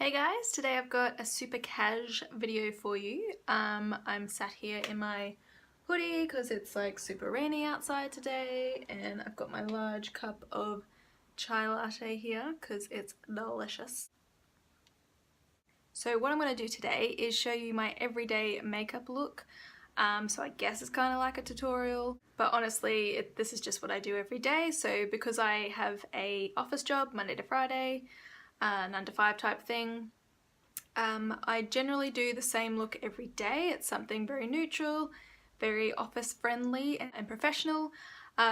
Hey guys, today I've got a super cash video for you. I'm sat here in my hoodie because it's like super rainy outside today, and I've got my large cup of chai latte here because it's delicious. So what I'm going to do today is show you my everyday makeup look. So I guess it's kind of like a tutorial, but honestly this is just what I do every day. So because I have a office job Monday to Friday, 9 to 5 type thing, I generally do the same look every day. It's something very neutral, very office friendly and professional.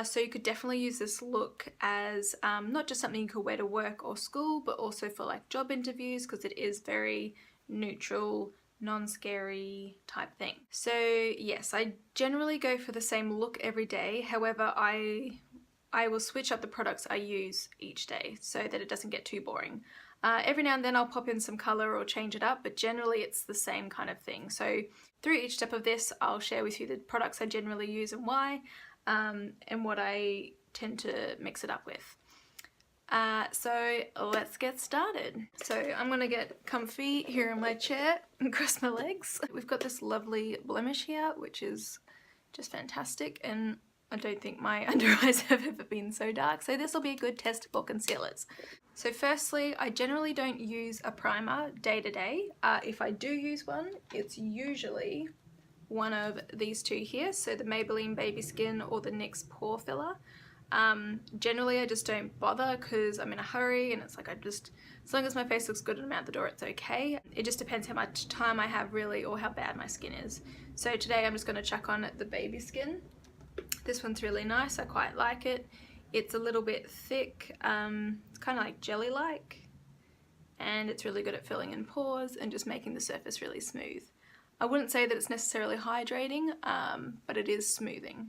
So you could definitely use this look as not just something you could wear to work or school, but also for like job interviews, because it is very neutral, non-scary type thing. So yes, I generally go for the same look every day. However, I will switch up the products I use each day so that it doesn't get too boring. Every now and then I'll pop in some colour or change it up, but generally it's the same kind of thing. So through each step of this, I'll share with you the products I generally use and why, and what I tend to mix it up with. So let's get started. So I'm going to get comfy here in my chair and cross my legs. We've got this lovely blemish here, which is just fantastic, and I don't think my under eyes have ever been so dark, so this will be a good test for concealers. So firstly, I generally don't use a primer day to day. If I do use one, it's usually one of these two here, so the Maybelline Baby Skin or the NYX Pore Filler. Generally I just don't bother because I'm in a hurry, and it's like as long as my face looks good and I'm out the door, it's okay. It just depends how much time I have really, or how bad my skin is. So today I'm just going to chuck on the Baby Skin. This one's really nice, I quite like it. It's a little bit thick, it's kind of like jelly-like, and it's really good at filling in pores and just making the surface really smooth. I wouldn't say that it's necessarily hydrating, but it is smoothing.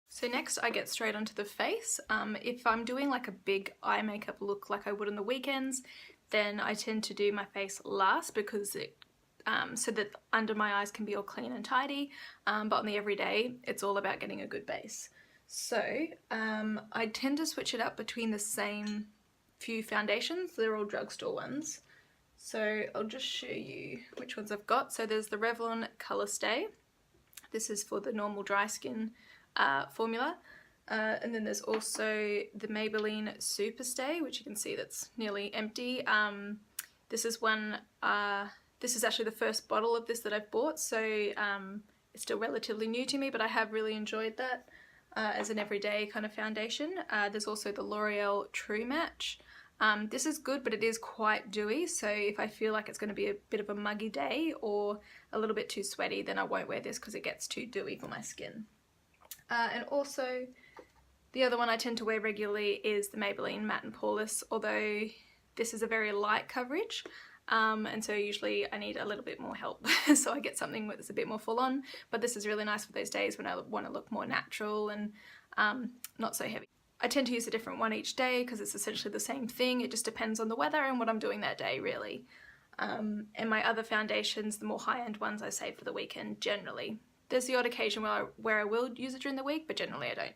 So next I get straight onto the face. If I'm doing like a big eye makeup look like I would on the weekends, then I tend to do my face last, because so that under my eyes can be all clean and tidy, but on the everyday it's all about getting a good base. So I tend to switch it up between the same few foundations. They're all drugstore ones. So I'll just show you which ones I've got. So there's the Revlon Colour Stay. This is for the normal dry skin formula. And then there's also the Maybelline Super Stay, which you can see that's nearly empty. This is one, this is actually the first bottle of this that I've bought, so it's still relatively new to me, but I have really enjoyed that as an everyday kind of foundation. There's also the L'Oreal True Match. This is good, but it is quite dewy, so if I feel like it's going to be a bit of a muggy day or a little bit too sweaty, then I won't wear this because it gets too dewy for my skin. And also, the other one I tend to wear regularly is the Maybelline Matte and Poreless, although this is a very light coverage, and so usually I need a little bit more help, so I get something that's a bit more full on, but this is really nice for those days when I want to look more natural and not so heavy. I tend to use a different one each day because it's essentially the same thing. It just depends on the weather and what I'm doing that day, really. And my other foundations, the more high-end ones, I save for the weekend generally. There's the odd occasion where I will use it during the week, but generally I don't.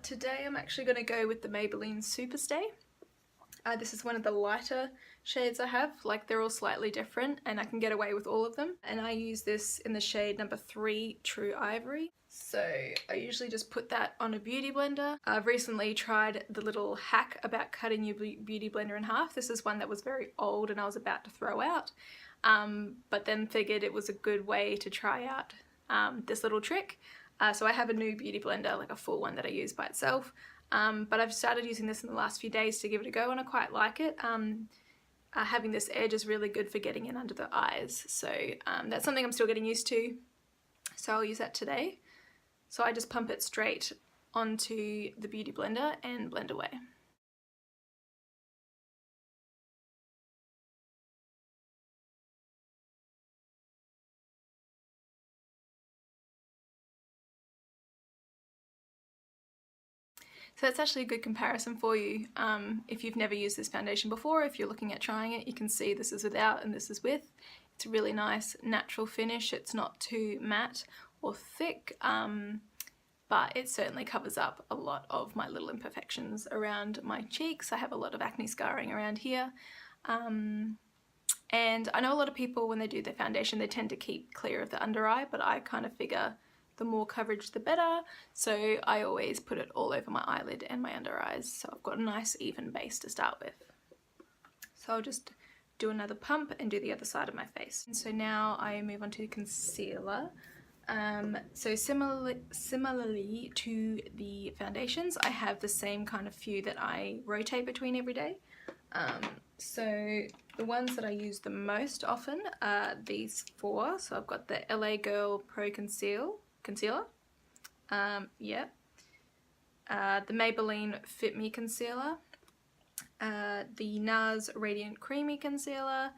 Today I'm actually going to go with the Maybelline Super Stay. This is one of the lighter shades I have, like they're all slightly different and I can get away with all of them. And I use this in the shade number 3, True Ivory. So I usually just put that on a beauty blender. I've recently tried the little hack about cutting your beauty blender in half. This is one that was very old and I was about to throw out, but then figured it was a good way to try out this little trick. So I have a new beauty blender, like a full one that I use by itself, but I've started using this in the last few days to give it a go and I quite like it. Having this edge is really good for getting in under the eyes, so that's something I'm still getting used to, so I'll use that today. So I just pump it straight onto the beauty blender and blend away. So that's actually a good comparison for you. If you've never used this foundation before, if you're looking at trying it, you can see this is without and this is with. It's a really nice natural finish. It's not too matte or thick, but it certainly covers up a lot of my little imperfections around my cheeks. I have a lot of acne scarring around here. And I know a lot of people, when they do their foundation, they tend to keep clear of the under eye, but I kind of figure the more coverage the better, so I always put it all over my eyelid and my under eyes, so I've got a nice even base to start with. So I'll just do another pump and do the other side of my face. And so now I move on to concealer. So similarly to the foundations, I have the same kind of few that I rotate between every day. So the ones that I use the most often are these four. So I've got the LA Girl Pro Concealer, the Maybelline Fit Me Concealer, the NARS Radiant Creamy Concealer,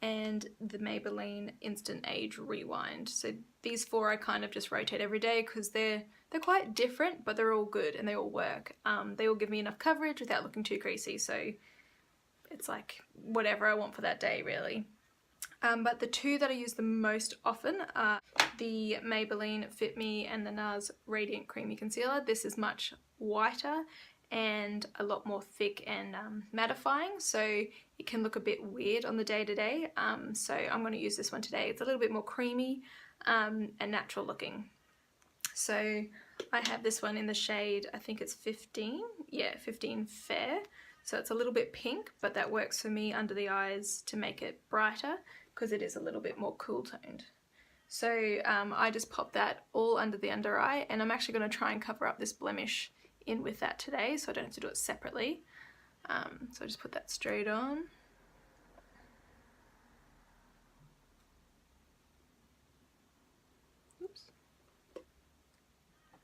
and the Maybelline Instant Age Rewind. So these four I kind of just rotate every day because they're quite different, but they're all good and they all work. They all give me enough coverage without looking too greasy, so it's like whatever I want for that day really. But the two that I use the most often are the Maybelline Fit Me and the NARS Radiant Creamy Concealer. This is much whiter and a lot more thick and mattifying, so it can look a bit weird on the day-to-day. So I'm going to use this one today. It's a little bit more creamy and natural looking. So I have this one in the shade, I think it's 15, yeah, 15 Fair. So it's a little bit pink, but that works for me under the eyes to make it brighter because it is a little bit more cool toned. So I just pop that all under the under eye, and I'm actually going to try and cover up this blemish in with that today, so I don't have to do it separately. So I just put that straight on. Oops.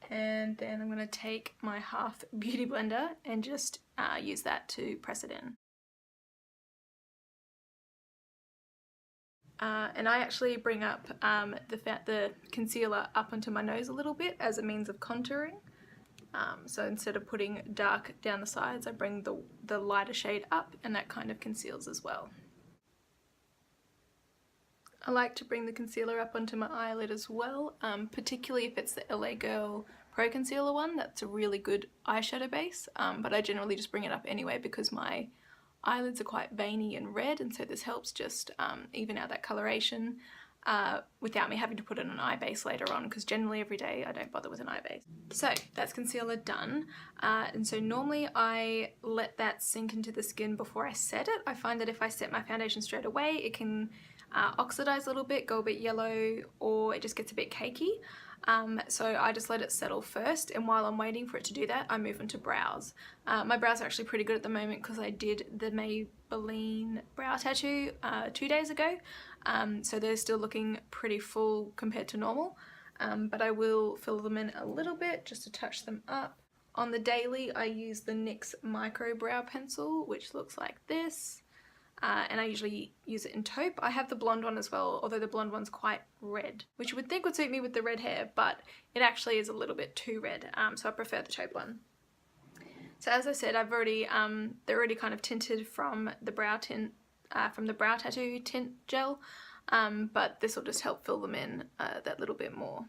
And then I'm going to take my half beauty blender and just use that to press it in. And I actually bring up the concealer up onto my nose a little bit as a means of contouring. So instead of putting dark down the sides, I bring the lighter shade up, and that kind of conceals as well. I like to bring the concealer up onto my eyelid as well, particularly if it's the LA Girl Pro Concealer one. That's a really good eyeshadow base, but I generally just bring it up anyway because my eyelids are quite veiny and red, and so this helps just even out that coloration without me having to put in an eye base later on, because generally every day I don't bother with an eye base. So that's concealer done, and so normally I let that sink into the skin before I set it. I find that if I set my foundation straight away, it can oxidize a little bit, go a bit yellow, or it just gets a bit cakey. So I just let it settle first, and while I'm waiting for it to do that, I move into brows. My brows are actually pretty good at the moment because I did the Maybelline brow tattoo 2 days ago, so they're still looking pretty full compared to normal, but I will fill them in a little bit just to touch them up. On the daily, I use the NYX Micro Brow Pencil, which looks like this. And I usually use it in taupe. I have the blonde one as well, although the blonde one's quite red, which you would think would suit me with the red hair, but it actually is a little bit too red, so I prefer the taupe one. So as I said, I've already they're already kind of tinted from the brow tint, from the brow tattoo tint gel, but this will just help fill them in that little bit more.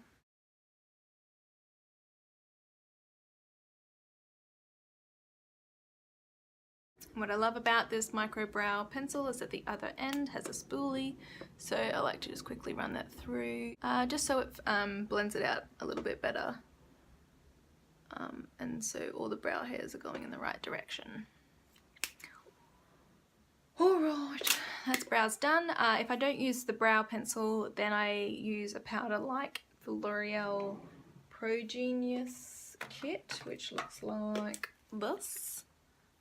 What I love about this micro brow pencil is that the other end has a spoolie, so I like to just quickly run that through, just so it blends it out a little bit better, and so all the brow hairs are going in the right direction. Alright, that's brows done. If I don't use the brow pencil, then I use a powder like the L'Oreal Pro Genius kit, which looks like this.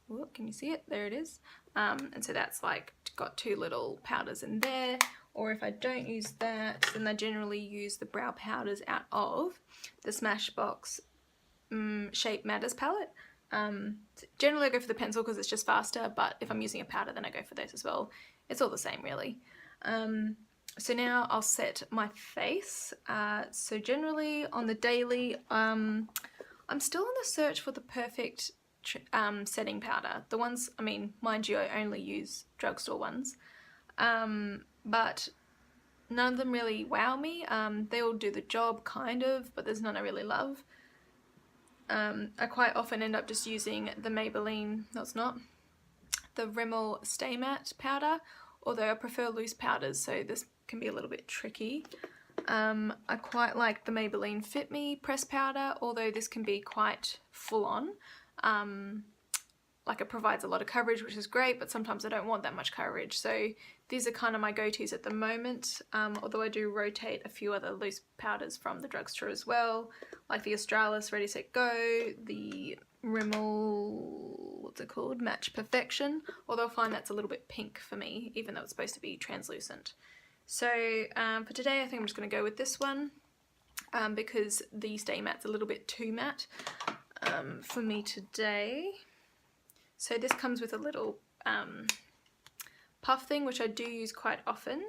Whoop, can you see it? There it is. And so that's like got 2 little powders in there. Or if I don't use that, then I generally use the brow powders out of the Smashbox Shape Matters palette. Generally I go for the pencil because it's just faster, but if I'm using a powder, then I go for those as well. It's all the same really. So now I'll set my face. So generally on the daily, I'm still on the search for the perfect setting powder. The ones, I mean, mind you, I only use drugstore ones, but none of them really wow me. They all do the job kind of, but there's none I really love. I quite often end up just using the Maybelline, no it's not, the Rimmel Stay Matte powder, although I prefer loose powders, so this can be a little bit tricky. I quite like the Maybelline Fit Me press powder, although this can be quite full on. Like it provides a lot of coverage, which is great, but sometimes I don't want that much coverage. So these are kind of my go-tos at the moment, although I do rotate a few other loose powders from the drugstore as well, like the Australis Ready Set Go, the Rimmel, what's it called, Match Perfection, although I find that's a little bit pink for me, even though it's supposed to be translucent. So for today I think I'm just going to go with this one, because the Stay Matte's a little bit too matte for me today. So this comes with a little puff thing, which I do use quite often,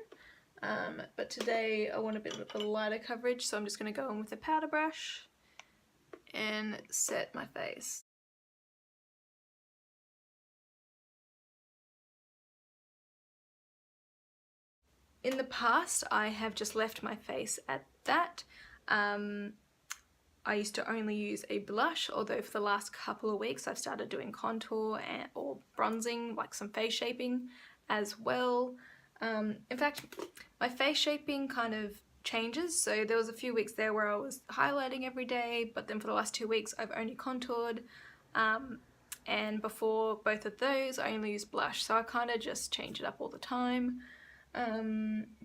but today I want a bit of a lighter coverage, so I'm just going to go in with a powder brush and set my face. In the past I have just left my face at that. I used to only use a blush, although for the last couple of weeks I've started doing contour or bronzing, like some face shaping as well. In fact, my face shaping kind of changes, so there was a few weeks there where I was highlighting every day, but then for the last 2 weeks I've only contoured, and before both of those I only used blush, so I kind of just change it up all the time,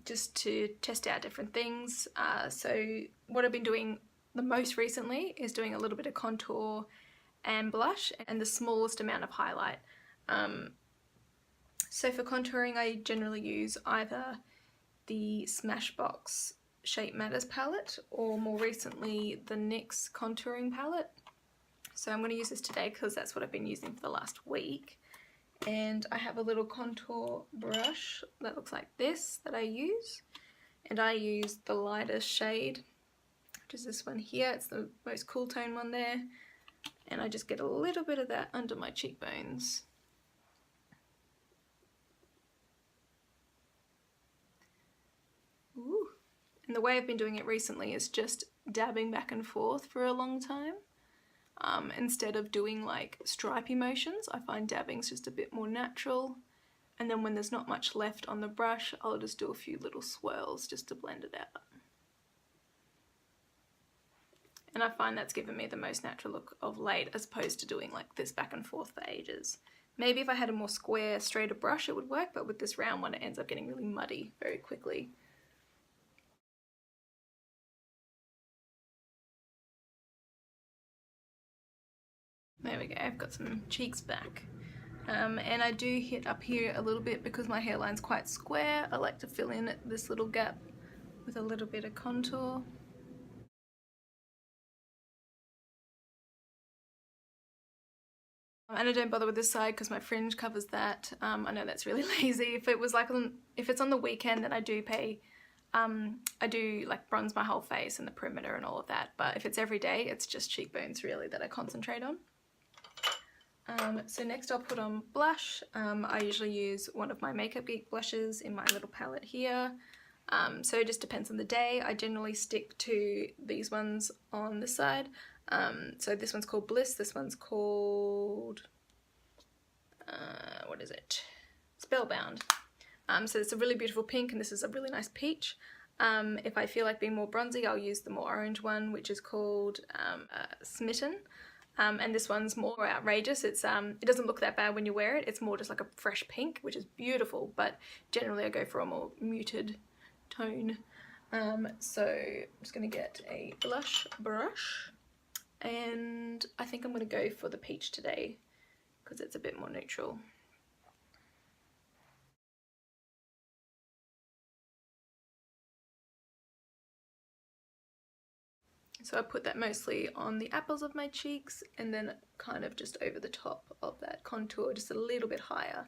just to test out different things. So what I've been doing the most recently is doing a little bit of contour and blush and the smallest amount of highlight. So for contouring I generally use either the Smashbox Shape Matters palette or more recently the NYX contouring palette. So I'm going to use this today because that's what I've been using for the last week. And I have a little contour brush that looks like this that I use, and I use the lightest shade, which is this one here. It's the most cool tone one there, and I just get a little bit of that under my cheekbones. Ooh. And the way I've been doing it recently is just dabbing back and forth for a long time. Instead of doing like stripey motions, I find dabbing's just a bit more natural, and then when there's not much left on the brush I'll just do a few little swirls just to blend it out. And I find that's given me the most natural look of late, as opposed to doing like this back and forth for ages. Maybe if I had a more square, straighter brush it would work, but with this round one it ends up getting really muddy very quickly. There we go, I've got some cheeks back. And I do hit up here a little bit because my hairline's quite square. I like to fill in this little gap with a little bit of contour. And I don't bother with this side because my fringe covers that. I know that's really lazy. If it was like if it's on the weekend, then I do like bronze my whole face and the perimeter and all of that. But if it's every day, it's just cheekbones really that I concentrate on. So next I'll put on blush. I usually use one of my Makeup Geek blushes in my little palette here. So it just depends on the day. I generally stick to these ones on this side. So this one's called Bliss, this one's called, what is it? Spellbound. So it's a really beautiful pink and this is a really nice peach. If I feel like being more bronzy, I'll use the more orange one, which is called Smitten. And this one's more outrageous. It's it doesn't look that bad when you wear it. It's more just like a fresh pink, which is beautiful, but generally I go for a more muted tone. So I'm just going to get a blush brush, and I think I'm going to go for the peach today because it's a bit more neutral. So I put that mostly on the apples of my cheeks and then kind of just over the top of that contour, just a little bit higher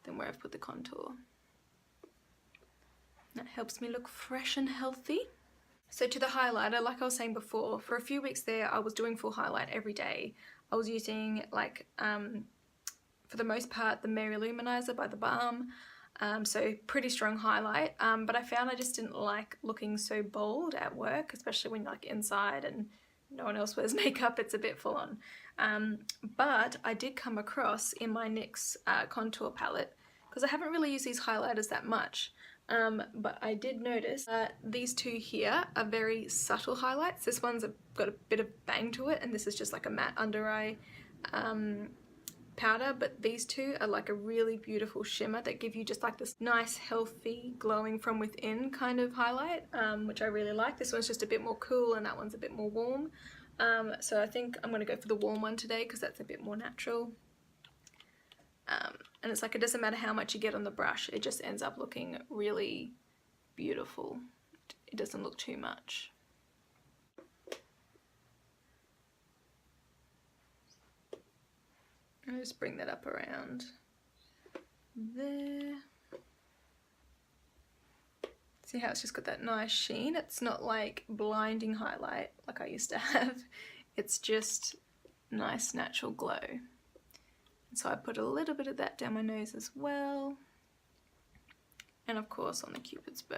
than where I've put the contour. That helps me look fresh and healthy. So to the highlighter, like I was saying before, for a few weeks there I was doing full highlight every day. I was using like, for the most part, the Mary Luminizer by The Balm. So pretty strong highlight, but I found I just didn't like looking so bold at work, especially when you're like inside and no one else wears makeup, it's a bit full on. But I did come across in my NYX contour palette, because I haven't really used these highlighters that much, but I did notice that these two here are very subtle highlights. This one's got a bit of bang to it, and this is just like a matte under eye powder, but these two are like a really beautiful shimmer that give you just like this nice, healthy, glowing from within kind of highlight, which I really like. This one's just a bit more cool and that one's a bit more warm. So I think I'm going to go for the warm one today because that's a bit more natural. And it's like, it doesn't matter how much you get on the brush, it just ends up looking really beautiful. It doesn't look too much. I'll just bring that up around there. See how it's just got that nice sheen? It's not like blinding highlight like I used to have. It's just nice natural glow. And so I put a little bit of that down my nose as well. And of course on the Cupid's bow.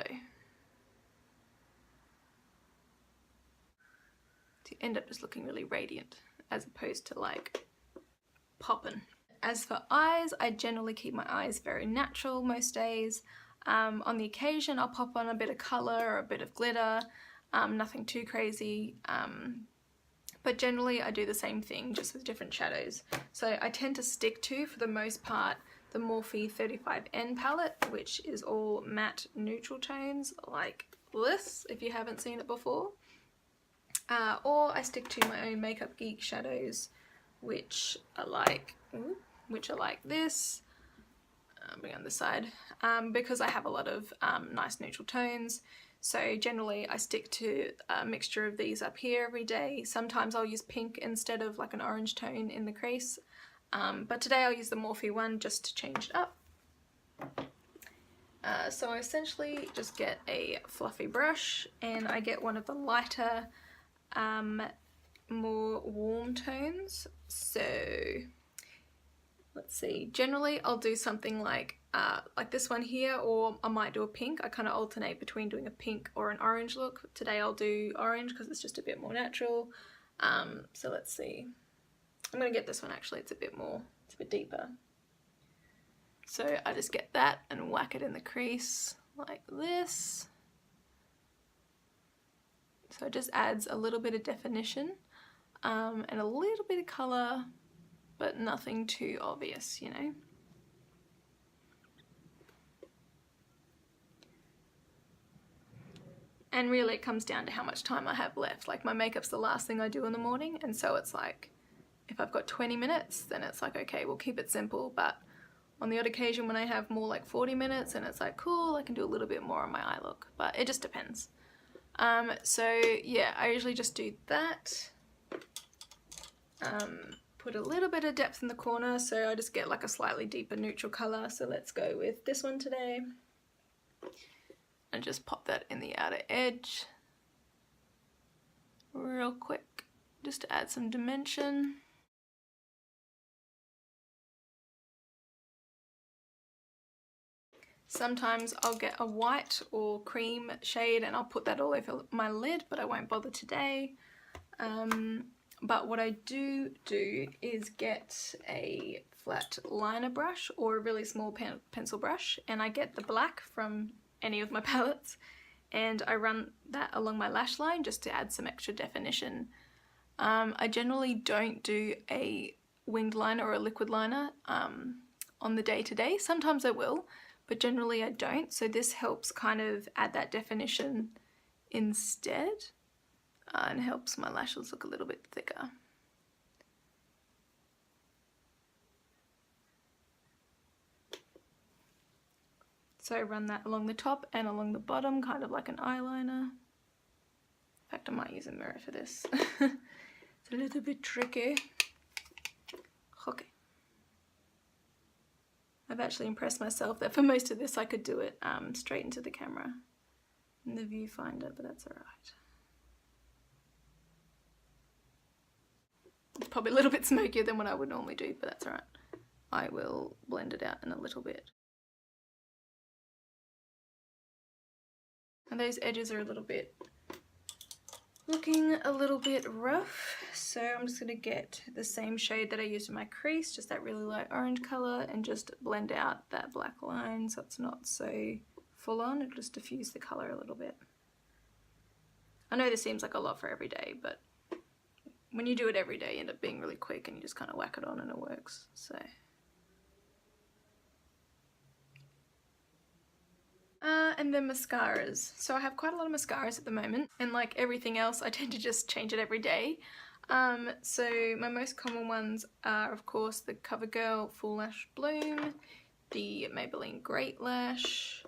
To end up just looking really radiant as opposed to like poppin'. As for eyes, I generally keep my eyes very natural most days. On the occasion I'll pop on a bit of colour or a bit of glitter, nothing too crazy, but generally I do the same thing just with different shadows. So I tend to stick to, for the most part, the Morphe 35N palette, which is all matte neutral tones like this, if you haven't seen it before. Or I stick to my own Makeup Geek shadows, which are like this. Bring on this side, because I have a lot of nice neutral tones. So generally I stick to a mixture of these up here every day. Sometimes I'll use pink instead of like an orange tone in the crease, but today I'll use the Morphe one just to change it up. So I essentially just get a fluffy brush and I get one of the lighter, more warm tones. So let's see, generally I'll do something like this one here, or I might do a pink. I kind of alternate between doing a pink or an orange look. Today I'll do orange because it's just a bit more natural. So let's see, I'm gonna get this one actually, it's a bit deeper. So I just get that and whack it in the crease like this. So it just adds a little bit of definition and a little bit of colour, but nothing too obvious, you know. And really it comes down to how much time I have left. Like my makeup's the last thing I do in the morning, and so it's like, if I've got 20 minutes, then it's like, okay, we'll keep it simple. But on the odd occasion when I have more like 40 minutes, and it's like, cool, I can do a little bit more on my eye look, but it just depends. So yeah, I usually just do that. Put a little bit of depth in the corner, so I just get like a slightly deeper neutral colour. So let's go with this one today. And just pop that in the outer edge real quick, just to add some dimension. Sometimes I'll get a white or cream shade and I'll put that all over my lid, but I won't bother today. But what I do is get a flat liner brush or a really small pencil brush, and I get the black from any of my palettes, and I run that along my lash line just to add some extra definition. I generally don't do a winged liner or a liquid liner on the day-to-day. Sometimes I will, but generally I don't, so this helps kind of add that definition instead. And helps my lashes look a little bit thicker. So I run that along the top and along the bottom, kind of like an eyeliner. In fact, I might use a mirror for this. It's a little bit tricky. Okay. I've actually impressed myself that for most of this I could do it straight into the camera in the viewfinder, but that's alright. It's probably a little bit smokier than what I would normally do, but that's alright. I will blend it out in a little bit. And those edges are a little bit looking a little bit rough, so I'm just going to get the same shade that I used in my crease, just that really light orange colour, and just blend out that black line so it's not so full on. It'll just diffuse the colour a little bit. I know this seems like a lot for every day, but when you do it every day you end up being really quick and you just kind of whack it on and it works. So and then mascaras. So I have quite a lot of mascaras at the moment, and like everything else I tend to just change it every day. So my most common ones are of course the CoverGirl Full Lash Bloom, the Maybelline Great Lash,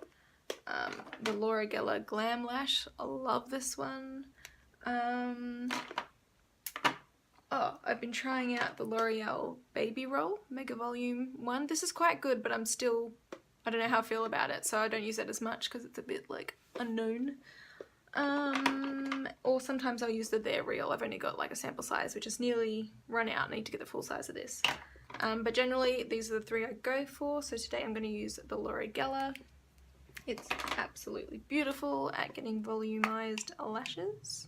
the Laura Geller Glam Lash. I love this one. Oh, I've been trying out the L'Oreal Baby Roll Mega Volume 1. This is quite good, but I don't know how I feel about it, so I don't use it as much because it's a bit like unknown. Or sometimes I'll use the They're Real. I've only got like a sample size, which is nearly run out. I need to get the full size of this. But generally these are the three I go for. So today I'm going to use the Laura Geller. It's absolutely beautiful at getting volumized lashes.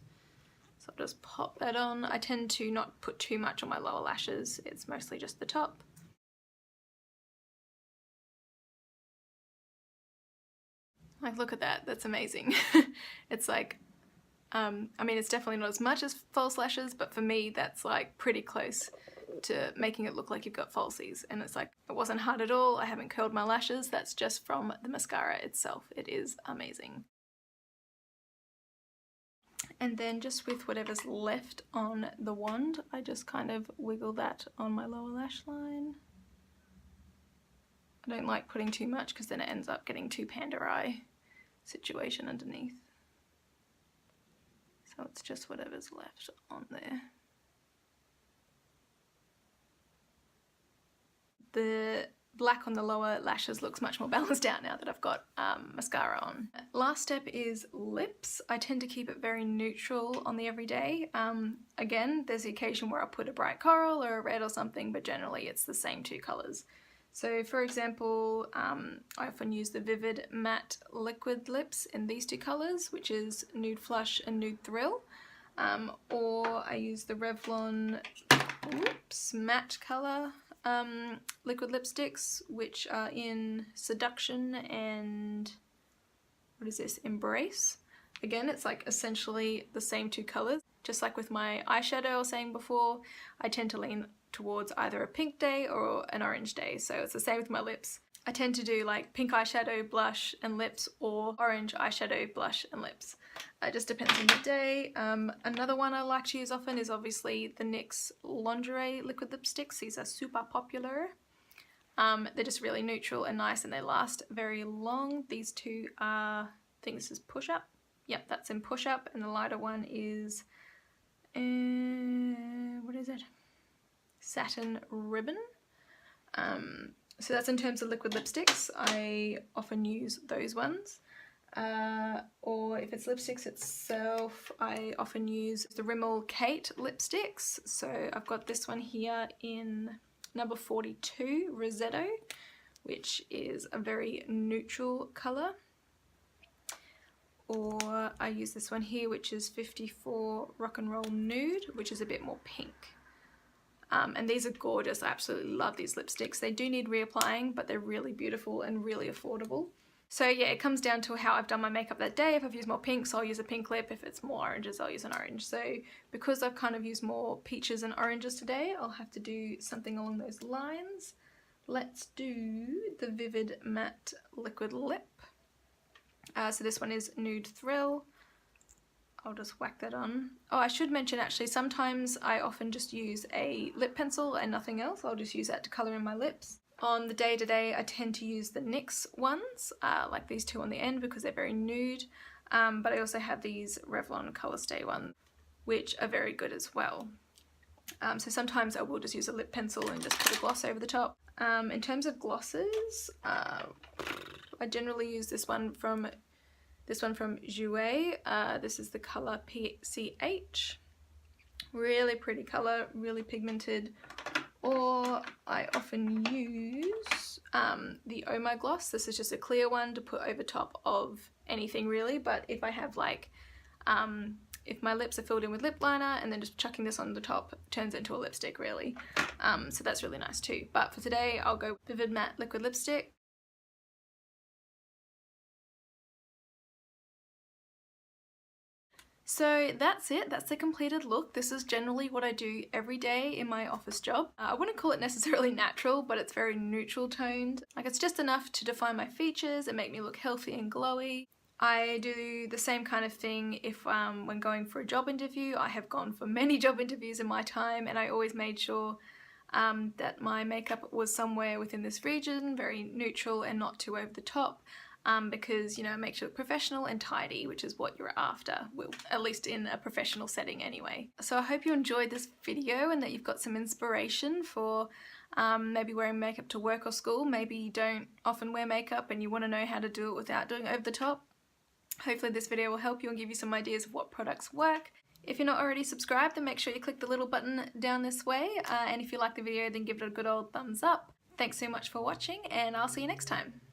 So I'll just pop that on. I tend to not put too much on my lower lashes. It's mostly just the top. Like, look at that, that's amazing. It's like, I mean, it's definitely not as much as false lashes, but for me, that's like pretty close to making it look like you've got falsies. And it's like, it wasn't hard at all. I haven't curled my lashes. That's just from the mascara itself. It is amazing. And then just with whatever's left on the wand, I just kind of wiggle that on my lower lash line. I don't like putting too much because then it ends up getting too panda eye situation underneath. So it's just whatever's left on there. The black on the lower lashes looks much more balanced out now that I've got mascara on. Last step is lips. I tend to keep it very neutral on the everyday. Again, there's the occasion where I'll put a bright coral or a red or something, but generally it's the same two colours. So for example, I often use the Vivid Matte Liquid Lips in these two colours, which is Nude Flush and Nude Thrill. Or I use the Revlon matte colour liquid lipsticks, which are in Seduction and, what is this, Embrace. Again, it's like essentially the same two colours. Just like with my eyeshadow I was saying before, I tend to lean towards either a pink day or an orange day, so it's the same with my lips. I tend to do like pink eyeshadow, blush and lips, or orange eyeshadow, blush and lips. It just depends on the day. Another one I like to use often is obviously the NYX Lingerie liquid lipsticks. These are super popular. They're just really neutral and nice and they last very long. These two are, I think this is Push Up. Yep, that's in Push Up, and the lighter one is, what is it? Satin Ribbon. So that's in terms of liquid lipsticks. I often use those ones. Or if it's lipsticks itself, I often use the Rimmel Kate lipsticks. So I've got this one here in number 42, Rosetto, which is a very neutral colour. Or I use this one here, which is 54 Rock and Roll Nude, which is a bit more pink. And these are gorgeous. I absolutely love these lipsticks. They do need reapplying, but they're really beautiful and really affordable. So yeah, it comes down to how I've done my makeup that day. If I've used more pinks, I'll use a pink lip. If it's more oranges, I'll use an orange. So because I've kind of used more peaches and oranges today, I'll have to do something along those lines. Let's do the Vivid Matte Liquid Lip. So this one is Nude Thrill. I'll just whack that on. Oh, I should mention actually, sometimes I often just use a lip pencil and nothing else. I'll just use that to colour in my lips. On the day-to-day, I tend to use the NYX ones, like these two on the end because they're very nude. But I also have these Revlon Colour Stay ones, which are very good as well. So sometimes I will just use a lip pencil and just put a gloss over the top. In terms of glosses, I generally use this one from Jouer. This is the colour PCH. Really pretty colour, really pigmented. Or I often use the Oh My Gloss. This is just a clear one to put over top of anything really, but if I have like if my lips are filled in with lip liner and then just chucking this on the top turns into a lipstick really. So that's really nice too. But for today I'll go Vivid Matte Liquid Lipstick. So that's it, that's the completed look. This is generally what I do every day in my office job. I wouldn't call it necessarily natural, but it's very neutral toned. Like, it's just enough to define my features and make me look healthy and glowy. I do the same kind of thing if when going for a job interview. I have gone for many job interviews in my time, and I always made sure that my makeup was somewhere within this region, very neutral and not too over the top. Because, you know, it makes you look professional and tidy, which is what you're after, well, at least in a professional setting anyway. So I hope you enjoyed this video and that you've got some inspiration for maybe wearing makeup to work or school. Maybe you don't often wear makeup and you want to know how to do it without doing it over the top. Hopefully this video will help you and give you some ideas of what products work. If you're not already subscribed, then make sure you click the little button down this way, and if you like the video then give it a good old thumbs up. Thanks so much for watching, and I'll see you next time.